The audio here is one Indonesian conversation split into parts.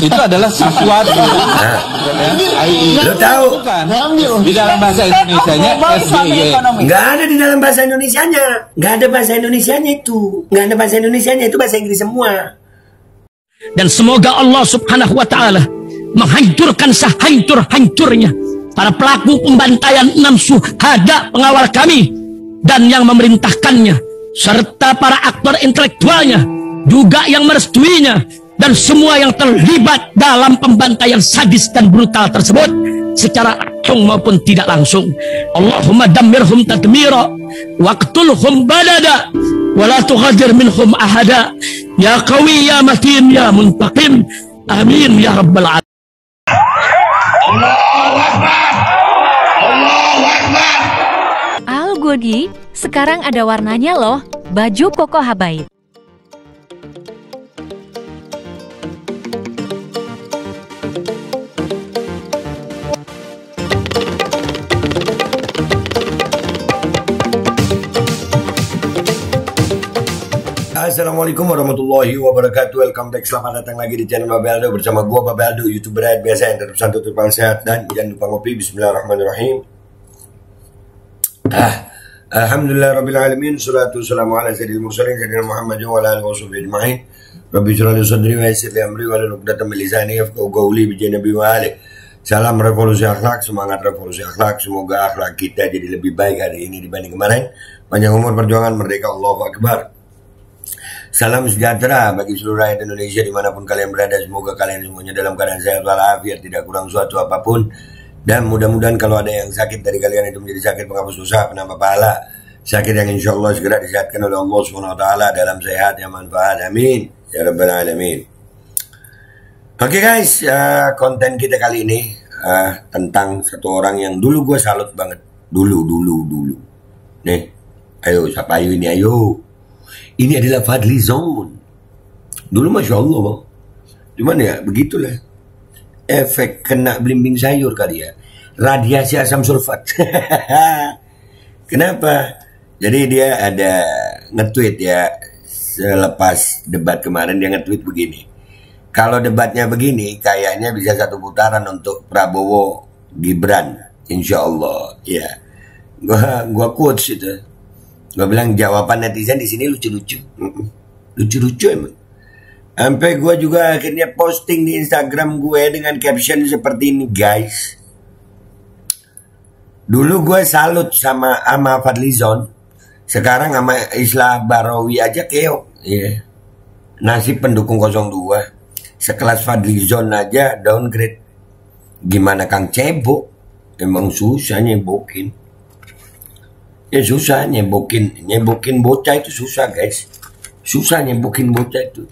Itu adalah sesuatu. Lo tahu? Di dalam bahasa Indonesianya SGIE. Nggak ada di dalam bahasa Indonesianya. Nggak ada bahasa Indonesianya itu. Nggak ada bahasa Indonesianya, itu bahasa Inggris semua. Dan semoga Allah subhanahu wa ta'ala menghancurkan sehancur-hancurnya para pelaku pembantaian 6 syuhada pengawal kami dan yang memerintahkannya, serta para aktor intelektualnya juga yang merestuinya, dan semua yang terlibat dalam pembantaian sadis dan brutal tersebut secara langsung maupun tidak langsung. Allahumma dammirhum tadmira waqtulhum badada wa la tughadir minhum ahada ya qawi ya matin ya muntaqim amin ya rabbal alamin. Al Godi, sekarang ada warnanya loh, baju koko habaib. Assalamualaikum warahmatullahi wabarakatuh. Welcome back, selamat datang lagi di channel Babel Aldo bersama gua Babel Aldo, YouTuber rakyat biasa yang tetap santai, tetap sehat, dan jangan lupa ngopi. Bismillahirrahmanirrahim. Alhamdulillah rabbil alamin, salatu wassalamu ala sayyidil mursalin sayyidina Muhammadin wa ala alihi washabihi ajma'in. Rabbi shrah li sadri wa yassir li amri wa hlul 'uqdatam min lisani yafqahu qawli bi nabi wa alihi. Salam revolusi akhlak, semangat revolusi akhlak. Semoga akhlak kita jadi lebih baik hari ini dibanding kemarin. Panjang umur perjuangan merdeka, Allahu Akbar. Salam sejahtera bagi seluruh rakyat Indonesia dimanapun kalian berada. Semoga kalian semuanya dalam keadaan sehat walafiat, tidak kurang suatu apapun. Dan mudah-mudahan kalau ada yang sakit dari kalian itu menjadi sakit penghapus dosa, penambah pahala. Sakit yang insya Allah segera disehatkan oleh Allah SWT dalam sehat yang manfaat. Amin ya rabbal alamin. Oke guys, konten kita kali ini tentang satu orang yang dulu gue salut banget. Dulu. Nih, ayo siapa ayo ini ayo. Ini adalah Fadlizon. Dulu Masya Allah bang. Cuman ya begitulah. Efek kena belimbing sayur kali ya. Radiasi asam sulfat. Kenapa? Jadi dia ada nge-tweet ya. Selepas debat kemarin dia nge-tweet begini. Kalau debatnya begini kayaknya bisa satu putaran untuk Prabowo Gibran. Insya Allah. Ya. Gua quotes itu. Gue bilang jawaban netizen di sini lucu-lucu, lucu-lucu emang. Sampai gue juga akhirnya posting di Instagram gue dengan caption seperti ini, guys. Dulu gue salut sama Fadlizon, sekarang sama Islah Barawi aja keok. Yeah. Nasib pendukung 02, sekelas Fadlizon aja downgrade. Gimana Kang Cebok? Emang susah nyebokin. Ya susah nyebokin bocah itu susah guys. Susah nyebokin bocah itu.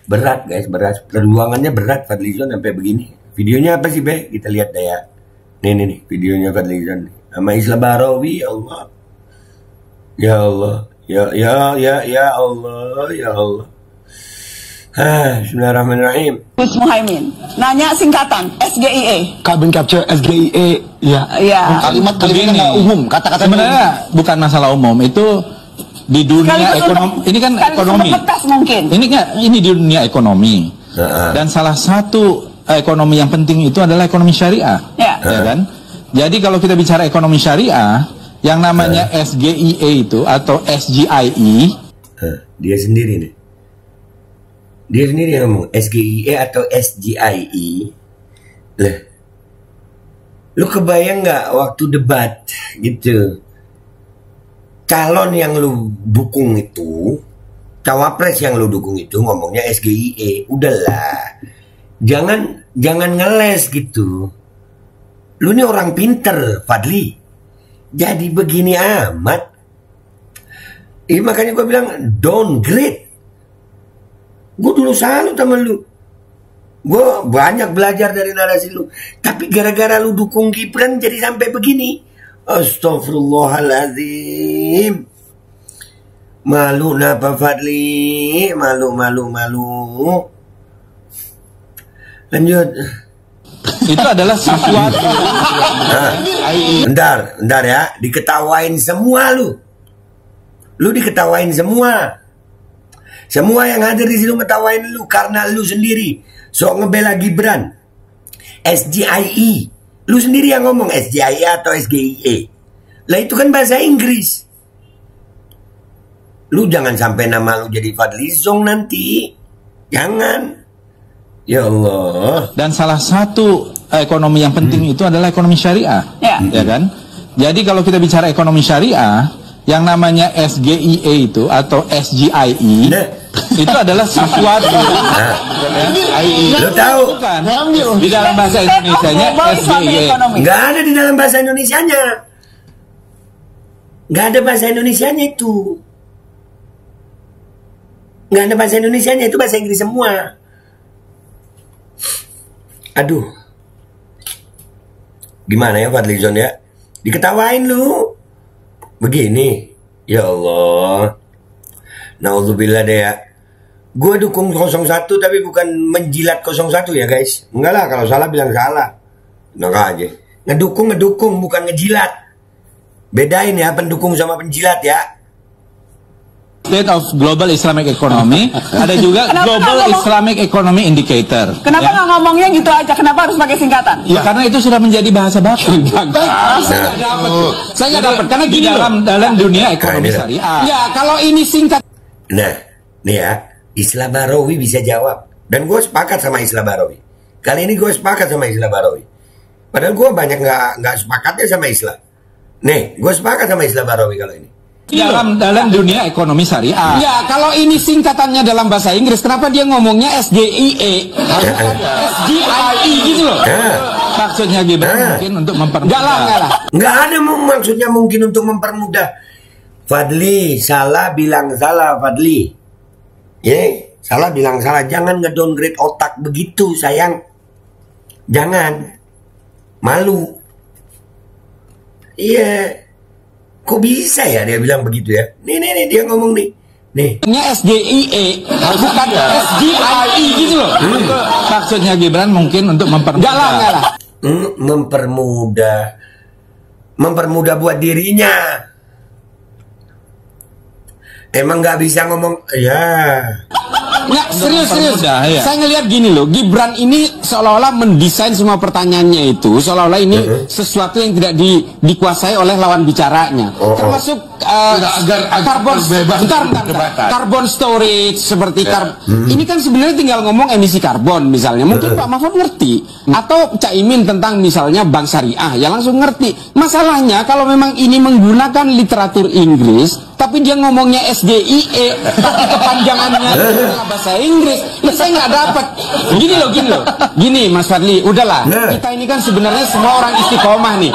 Berat guys, berat. Perjuangannya berat Fadlizon sampai begini. Videonya apa sih Be? Kita lihat deh ya. Nih videonya Fadlizon. Sama Islah Barawi, ya Allah. Ya Allah. Ya Allah. Bismillahirrahmanirrahim. Gus Muhaimin nanya singkatan SGIE. Carbon capture SGIE. Ya. Kalimat-kalimat nggak umum, kata-kata sebenarnya umum. Bukan masalah umum, itu di dunia ekonomi. Ini kan ekonomi. Mungkin. Ini di dunia ekonomi. Dan salah satu ekonomi yang penting itu adalah ekonomi syariah. Ya kan? Jadi kalau kita bicara ekonomi syariah, yang namanya SGIE itu atau SGIE, dia sendiri nih. Dia sendiri ngomong SGIE atau SGIE. Lah, lu kebayang nggak waktu debat gitu, calon yang lu dukung itu, cawapres yang lu dukung itu ngomongnya SGIE. Udahlah, jangan ngeles gitu. Lu ini orang pinter, Fadli. Jadi begini amat. Makanya gue bilang downgrade. Gue dulu salut sama lu. Gue banyak belajar dari narasi lu. Tapi gara-gara lu dukung Gibran jadi sampai begini. Astagfirullahaladzim. Malu napa Fadli? Malu. Lanjut. Itu adalah sesuatu. Bentar ya. Diketawain semua lu. Lu diketawain semua. Semua yang hadir di situ ngetawain lu karena lu sendiri sok ngebela Gibran. SGIE. Lu sendiri yang ngomong SGIE atau SGIE. Lah itu kan bahasa Inggris. Lu jangan sampai nama lu jadi Fadlizon nanti. Jangan. Ya Allah. Dan salah satu ekonomi yang penting itu adalah ekonomi syariah. Ya kan? Jadi kalau kita bicara ekonomi syariah, yang namanya SGIE itu atau SGIE itu adalah sesuatu. Lo tahu? Bukan. Di dalam bahasa Indonesianya SGIE. Nggak ada di dalam bahasa Indonesianya. Nggak ada bahasa Indonesianya itu. Nggak ada bahasa Indonesianya, itu bahasa Inggris semua. Aduh. Gimana ya Fadlizon ya? Diketawain lu. Begini. Ya Allah. Nauzubillah deh ya. Gue dukung 01 tapi bukan menjilat 01 ya guys. Enggak lah, kalau salah bilang salah. Enak aja. Ngedukung bukan ngejilat. Bedain ya pendukung sama penjilat ya. State of Global Islamic Economy. Ada juga Global Islamic Economy Indicator. Kenapa nggak ngomongnya gitu aja? Kenapa harus pakai singkatan? Ya karena itu sudah menjadi bahasa baku. Saya nggak dapat. Karena gini dalam dunia ekonomi syariah. Ya kalau ini singkat. Nah, nih ya, Islah Barawi bisa jawab. Dan gue sepakat sama Islah Barawi. Kali ini gue sepakat sama Islah Barawi. Padahal gue banyak nggak sepakatnya sama Islah. Nih, gue sepakat sama Islah Barawi kalau ini. Dalam dunia ekonomi syariah. Ya, kalau ini singkatannya dalam bahasa Inggris, kenapa dia ngomongnya SGIE? SGIE gitu loh. Maksudnya gimana? Mungkin untuk mempermudah. Nggak ada maksudnya mungkin untuk mempermudah. Fadli, salah bilang salah Fadli. Salah bilang salah. Jangan ngedowngrade otak begitu sayang. Jangan. Malu. Iya. Kok bisa ya dia bilang begitu ya? Nih dia ngomong nih. SGIE bukan SGIE gitu loh. Maksudnya Gibran mungkin untuk mempermudah. Mempermudah buat dirinya. Emang nggak bisa ngomong Nggak, serius. Saya ngelihat gini loh, Gibran ini seolah-olah mendesain semua pertanyaannya itu seolah-olah ini sesuatu yang tidak dikuasai oleh lawan bicaranya. Termasuk carbon storage seperti ini kan sebenarnya tinggal ngomong emisi karbon misalnya. Mungkin Pak Mahfud ngerti atau Caimin tentang misalnya bank syariah ya langsung ngerti. Masalahnya kalau memang ini menggunakan literatur Inggris tapi dia ngomongnya SGIE tapi kepanjangannya bahasa Inggris, saya nggak dapat. Gini Mas Fadli, udahlah. Kita ini kan sebenarnya semua orang istiqomah nih.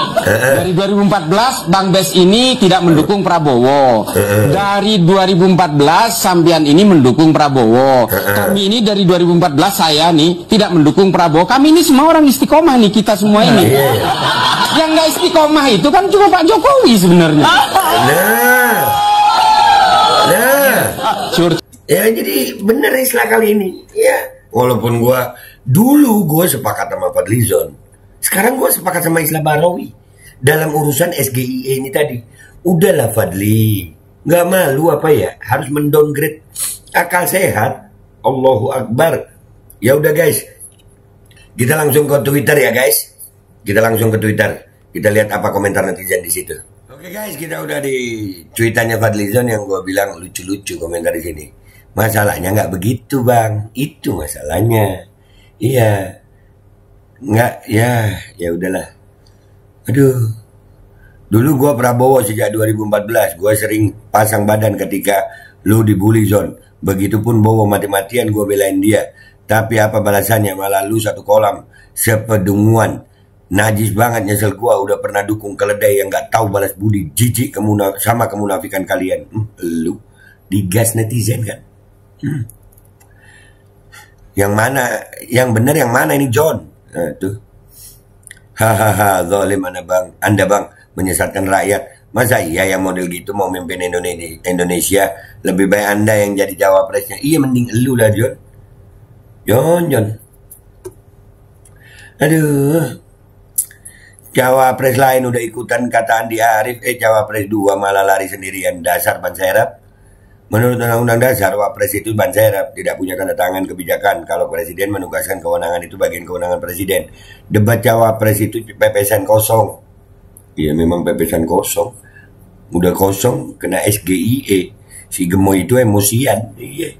Dari 2014 Bang Bes ini tidak mendukung Prabowo. Dari 2014 sampean ini mendukung Prabowo. Kami ini dari 2014 saya nih tidak mendukung Prabowo. Kami ini semua orang istiqomah nih, kita semua ini. Yang nggak istiqomah itu kan cuma Pak Jokowi sebenarnya. Ya jadi bener Islah kali ini. Ya, walaupun dulu gue sepakat sama Fadlizon. Sekarang gue sepakat sama Islah Barawi. Dalam urusan SGIE ini tadi. Udahlah Fadli. Gak malu apa ya? Harus mendowngrade akal sehat. Allahu Akbar. Ya udah guys. Kita langsung ke Twitter ya guys. Kita langsung ke Twitter. Kita lihat apa komentar netizen di situ. Oke guys, kita udah di tweetannya Fadlizon yang gue bilang lucu-lucu komentar di sini. Masalahnya nggak begitu bang, itu masalahnya. Iya, nggak ya udahlah. Aduh, dulu gue Prabowo sejak 2014, gue sering pasang badan ketika lu dibully Zon. Begitupun Bowo mati-matian gue belain dia. Tapi apa balasannya, malah lu satu kolam sepedunguan. Najis banget, nyesel gue udah pernah dukung keledai yang nggak tahu balas budi. Jijik sama kemunafikan kalian. Lu digas netizen kan. Yang mana, yang benar yang mana ini John? Nah, tuh. Hahaha, zalim Anda bang menyesatkan rakyat. Masa iya yang model gitu mau memimpin Indonesia? Lebih baik Anda yang jadi cawapresnya. Iya mending elu lah John. John. Aduh. Cawapres lain udah ikutan kata Andi Arief, cawapres 2 malah lari sendirian. Dasar ban serap. Menurut Undang-Undang Dasar, Wapres itu ban serep, tidak punya tanda tangan kebijakan. Kalau Presiden menugaskan kewenangan itu bagian kewenangan Presiden. Debat Cawapres itu pepesan kosong. Iya memang pepesan kosong. Udah kosong, kena SGIE. Si gemoy itu emosian. Iya.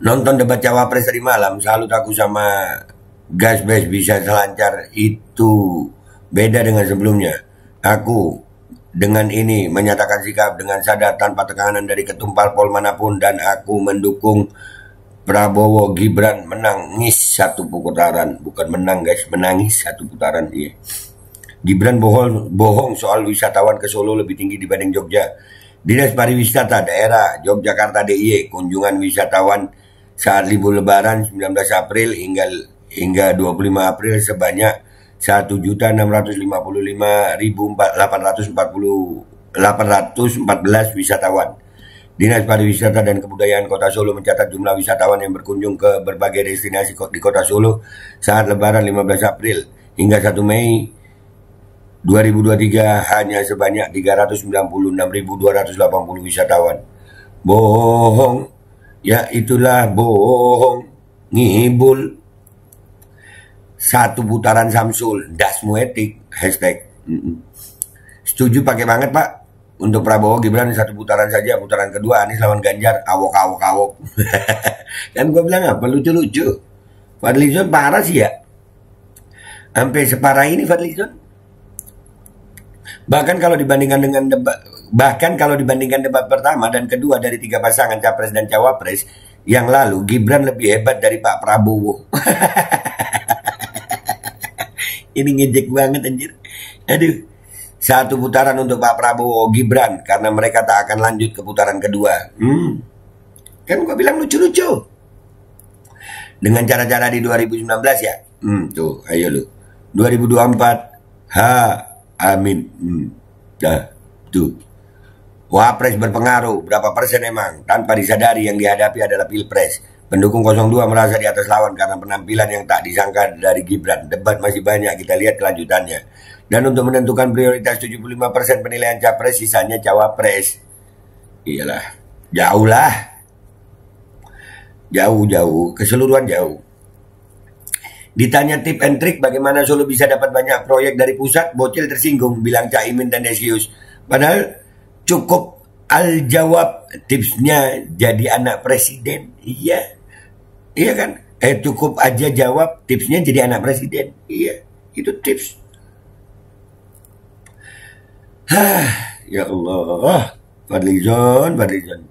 Nonton debat Cawapres tadi malam, salut aku sama Gasbes bisa selancar itu. Beda dengan sebelumnya. Aku dengan ini menyatakan sikap dengan sadar tanpa tekanan dari ketum parpol manapun, dan aku mendukung Prabowo Gibran menangis satu putaran. Bukan menang guys, menangis satu putaran. Iya. Gibran bohong soal wisatawan ke Solo lebih tinggi dibanding Jogja. Dinas Pariwisata Daerah Yogyakarta DIY kunjungan wisatawan saat libur Lebaran 19 April hingga 25 April sebanyak 1.655.814 wisatawan. Dinas Pariwisata dan Kebudayaan Kota Solo mencatat jumlah wisatawan yang berkunjung ke berbagai destinasi di Kota Solo saat Lebaran 15 April hingga 1 Mei 2023 hanya sebanyak 396.280 wisatawan. Bohong. Ya itulah bohong. Ngibul. Satu putaran Samsul, dasmu etik, hashtag. Setuju pakai banget Pak. Untuk Prabowo Gibran satu putaran saja, putaran kedua Anies lawan Ganjar, awok. Kan gue bilang apa, lucu-lucu. Fadlizon parah sih ya. Sampai separah ini Fadlizon. Bahkan kalau dibandingkan debat pertama dan kedua dari 3 pasangan Capres dan Cawapres yang lalu, Gibran lebih hebat dari Pak Prabowo. Ini ngejek banget anjir. Aduh. Satu putaran untuk Pak Prabowo Gibran karena mereka tak akan lanjut ke putaran kedua. Kan gua bilang lucu-lucu. Dengan cara-cara di 2019 ya. Tuh, ayo lu. 2024. Amin. Tuh. Wapres berpengaruh. Berapa persen emang? Tanpa disadari yang dihadapi adalah Pilpres. Pendukung 02 merasa di atas lawan karena penampilan yang tak disangka dari Gibran. Debat masih banyak, kita lihat kelanjutannya. Dan untuk menentukan prioritas 75% penilaian Capres, sisanya Cawapres. Iyalah, jauh lah. Jauh, keseluruhan jauh. Ditanya tip and trick bagaimana Solo bisa dapat banyak proyek dari pusat, bocil tersinggung, bilang Caimin dan Desius. Padahal cukup al-jawab tipsnya jadi anak presiden. Iya kan? Cukup aja jawab tipsnya jadi anak presiden. Iya, itu tips. Ya Allah. Fadlizon.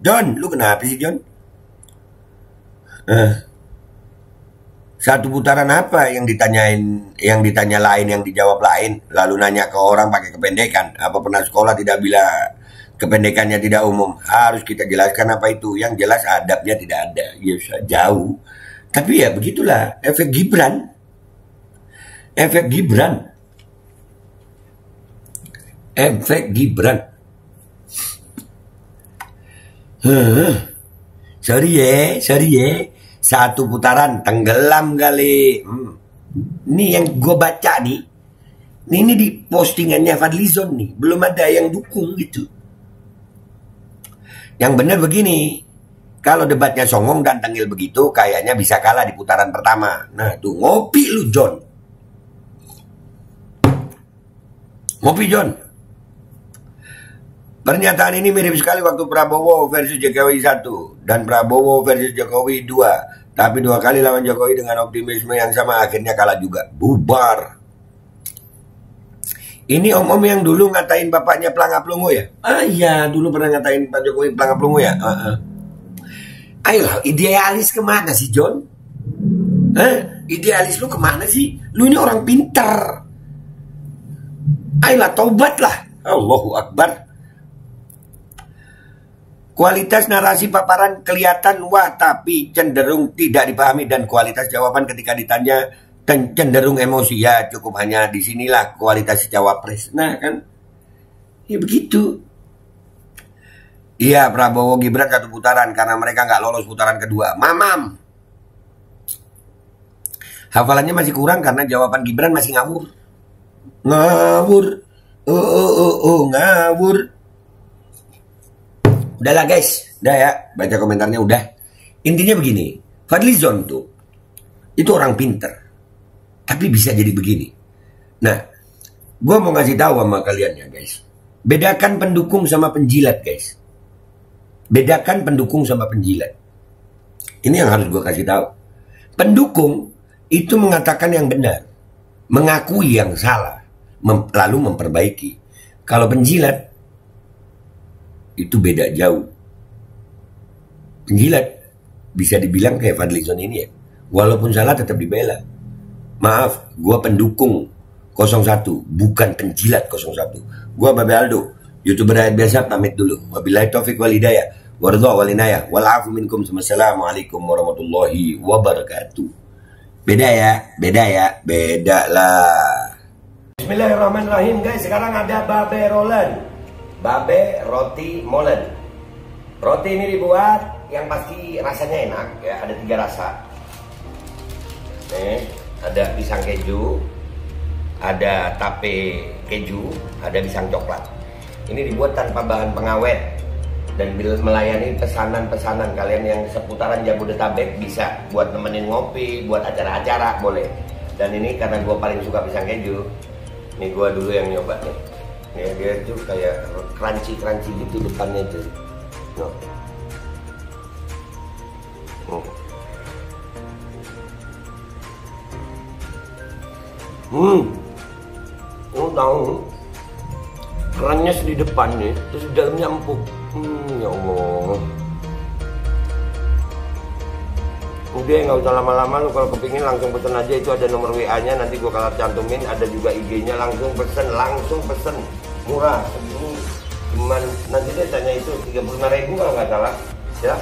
John, lu kenapa sih John? Satu putaran apa yang ditanya lain, yang dijawab lain, lalu nanya ke orang pakai kependekan. Apa pernah sekolah tidak bila kependekannya tidak umum? Harus kita jelaskan apa itu. Yang jelas adabnya tidak ada. Ya jauh. Tapi ya begitulah efek Gibran. Sorry ya. Satu putaran tenggelam kali. Ini yang gue baca nih. Ini di postingannya Fadlizon nih. Belum ada yang dukung gitu. Yang benar begini. Kalau debatnya songong dan tengil begitu, kayaknya bisa kalah di putaran pertama. Nah tuh ngopi lu John. Ngopi John. Pernyataan ini mirip sekali waktu Prabowo versus Jokowi 1 dan Prabowo versus Jokowi 2. Tapi 2 kali lawan Jokowi dengan optimisme yang sama, akhirnya kalah juga. Bubar. Ini om-om yang dulu ngatain bapaknya pelangap lungu ya? Iya, dulu pernah ngatain Pak Jokowi pelangap lungu ya? Ayolah, idealis kemana sih John? Idealis lu kemana sih? Lu ini orang pintar. Ayolah, taubatlah. Allahu Akbar. Kualitas narasi paparan kelihatan wah, tapi cenderung tidak dipahami, dan kualitas jawaban ketika ditanya cenderung emosi. Ya cukup hanya disinilah kualitas Cawapres. Nah kan, ya begitu. Iya, Prabowo Gibran satu putaran karena mereka nggak lolos putaran kedua. Mamam. Hafalannya masih kurang karena jawaban Gibran masih ngawur. ngawur. Udahlah guys, udah ya, baca komentarnya udah. Intinya begini, Fadlizon tuh itu orang pinter, tapi bisa jadi begini. Nah, gue mau ngasih tahu sama kalian ya guys, bedakan pendukung sama penjilat guys. Bedakan pendukung sama penjilat. Ini yang harus gue kasih tahu. Pendukung itu mengatakan yang benar, mengakui yang salah, lalu memperbaiki. Kalau penjilat itu beda jauh. Penjilat bisa dibilang kayak Fadlizon ini ya, walaupun salah tetap dibela. Maaf, gue pendukung 01, bukan penjilat 01. Gue Babe Aldo, YouTuber rakyat biasa, pamit dulu. Wabillahi taufiq wal hidayah, waridha wal inayah, wal afu minkum. Assalamualaikum warahmatullahi wabarakatuh. Beda ya, beda lah. Bismillahirrahmanirrahim guys, sekarang ada Babe Roland, Babe Roti Molen. Roti ini dibuat yang pasti rasanya enak ya, ada 3 rasa. Nih, ada pisang keju, ada tape keju, ada pisang coklat. Ini dibuat tanpa bahan pengawet dan melayani pesanan-pesanan kalian yang seputaran Jabodetabek, bisa buat nemenin ngopi, buat acara-acara boleh. Dan ini karena gue paling suka pisang keju, nih gue dulu yang nyoba nih. Ya, dia tuh kayak crunchy gitu depannya tuh. No. Tahu kerannya di depannya, terus di dalamnya empuk. Ya Allah. Udah nggak usah lama-lama, lu kalau kepingin langsung pesen aja, itu ada nomor WA-nya, nanti gua kalau cantumin, ada juga IG-nya, langsung pesen, murah segini, cuman nanti deh tanya itu 35.000 kalau nggak salah, ya.